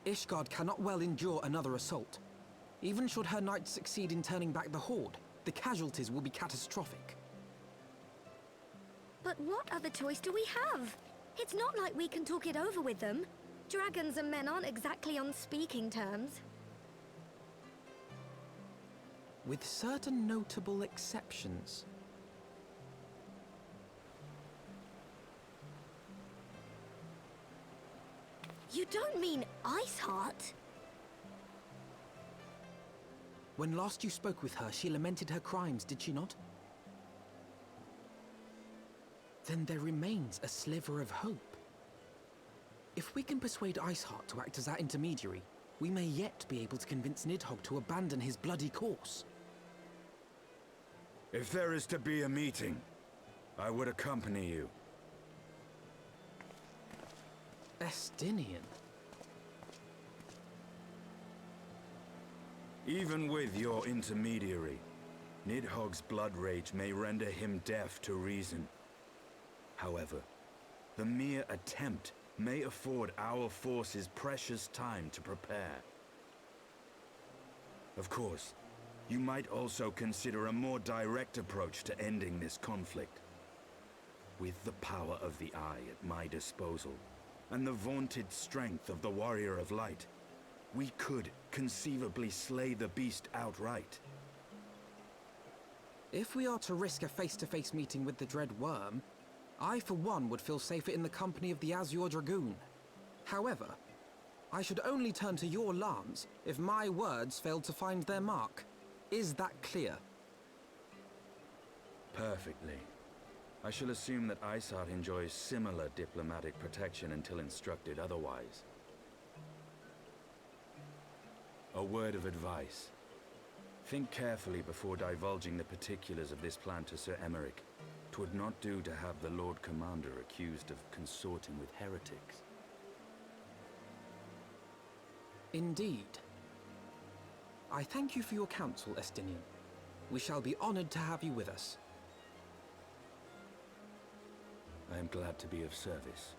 Ishgard cannot well endure another assault. Even should her knights succeed in turning back the Horde, the casualties will be catastrophic. But what other choice do we have? It's not like we can talk it over with them. Dragons and men aren't exactly on speaking terms. With certain notable exceptions. You don't mean Iceheart? When last you spoke with her, she lamented her crimes, did she not? Then there remains a sliver of hope. If we can persuade Iceheart to act as our intermediary, we may yet be able to convince Nidhogg to abandon his bloody course. If there is to be a meeting, I would accompany you. Estinian. Even with your intermediary, Nidhogg's blood rage may render him deaf to reason. However, the mere attempt may afford our forces precious time to prepare. Of course, you might also consider a more direct approach to ending this conflict. With the power of the Eye at my disposal, and the vaunted strength of the Warrior of Light, we could conceivably slay the beast outright. If we are to risk a face-to-face meeting with the Dread Worm, I for one would feel safer in the company of the Azure Dragoon. However, I should only turn to your lance if my words failed to find their mark. Is that clear? Perfectly. I shall assume that Iceheart enjoys similar diplomatic protection until instructed otherwise. A word of advice. Think carefully before divulging the particulars of this plan to Sir Emeric. 'Twould not do to have the Lord Commander accused of consorting with heretics. Indeed. I thank you for your counsel, Estinian. We shall be honored to have you with us. I am glad to be of service.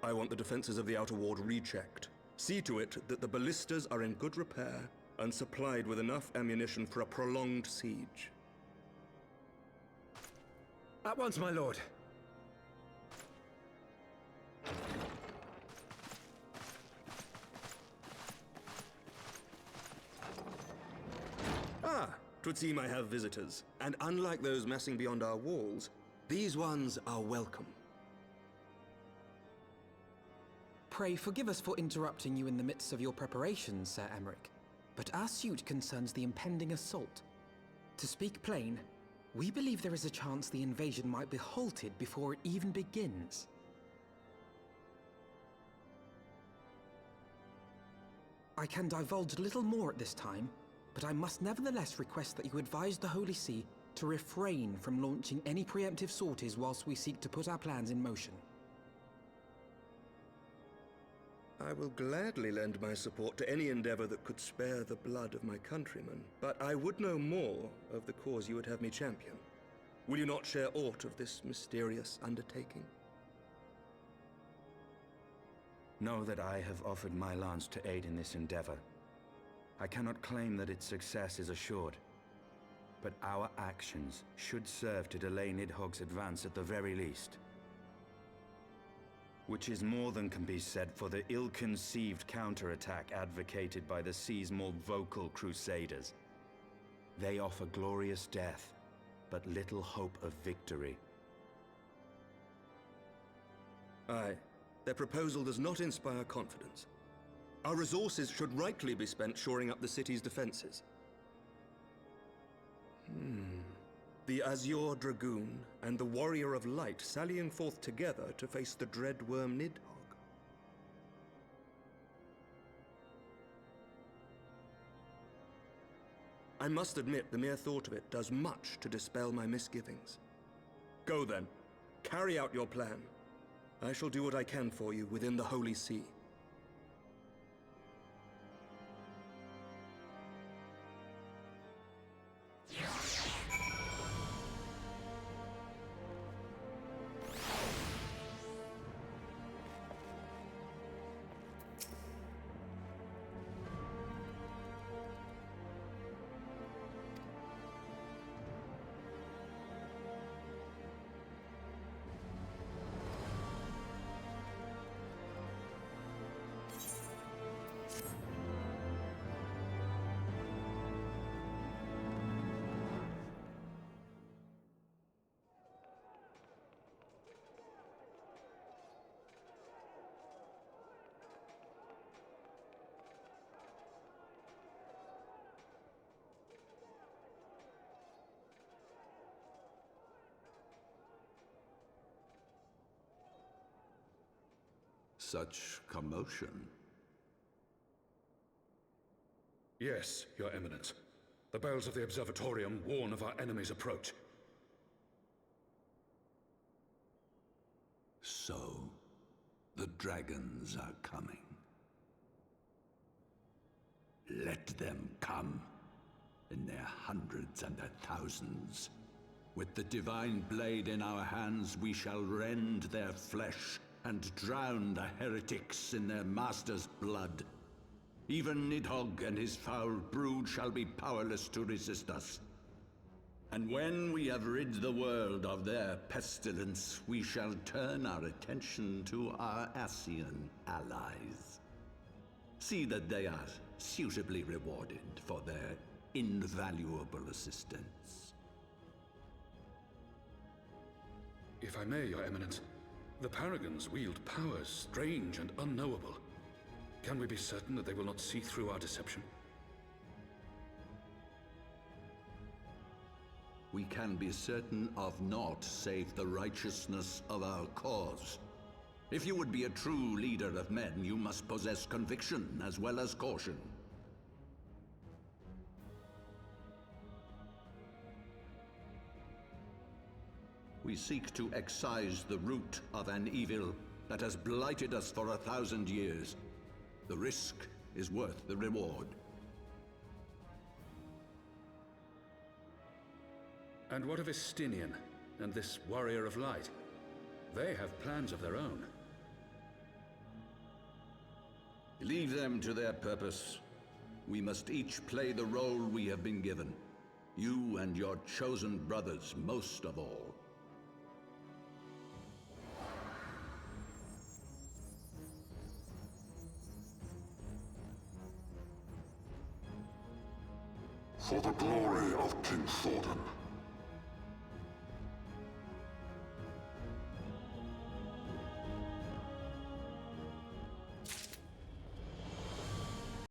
I want the defenses of the outer ward rechecked. See to it that the ballistas are in good repair and supplied with enough ammunition for a prolonged siege. At once, my lord. Ah, 'twould seem I have visitors. And unlike those massing beyond our walls, these ones are welcome. Pray forgive us for interrupting you in the midst of your preparations, Sir Emeric, but our suit concerns the impending assault. To speak plain, we believe there is a chance the invasion might be halted before it even begins. I can divulge little more at this time, but I must nevertheless request that you advise the Holy See to refrain from launching any preemptive sorties whilst we seek to put our plans in motion. I will gladly lend my support to any endeavor that could spare the blood of my countrymen, but I would know more of the cause you would have me champion. Will you not share aught of this mysterious undertaking? Know that I have offered my lance to aid in this endeavor. I cannot claim that its success is assured, but our actions should serve to delay Nidhogg's advance at the very least. Which is more than can be said for the ill-conceived counterattack advocated by the sea's more vocal crusaders. They offer glorious death, but little hope of victory. Aye, their proposal does not inspire confidence. Our resources should rightly be spent shoring up the city's defenses. The Azure Dragoon and the Warrior of Light sallying forth together to face the dread worm Nidhogg. I must admit the mere thought of it does much to dispel my misgivings. Go then, carry out your plan. I shall do what I can for you within the Holy See. Such commotion. Yes, Your Eminence. The bells of the Observatorium warn of our enemy's approach. So, the dragons are coming. Let them come, in their hundreds and their thousands. With the divine blade in our hands, we shall rend their flesh and drown the heretics in their master's blood. Even Nidhogg and his foul brood shall be powerless to resist us. And when we have rid the world of their pestilence, we shall turn our attention to our Ascian allies. See that they are suitably rewarded for their invaluable assistance. If I may, Your Eminence, the Paragons wield powers strange and unknowable. Can we be certain that they will not see through our deception? We can be certain of naught save the righteousness of our cause. If you would be a true leader of men, you must possess conviction as well as caution. We seek to excise the root of an evil that has blighted us for 1,000 years. The risk is worth the reward. And what of Estinian and this Warrior of Light? They have plans of their own. Leave them to their purpose. We must each play the role we have been given. You and your chosen brothers most of all. For the glory of King Thordan.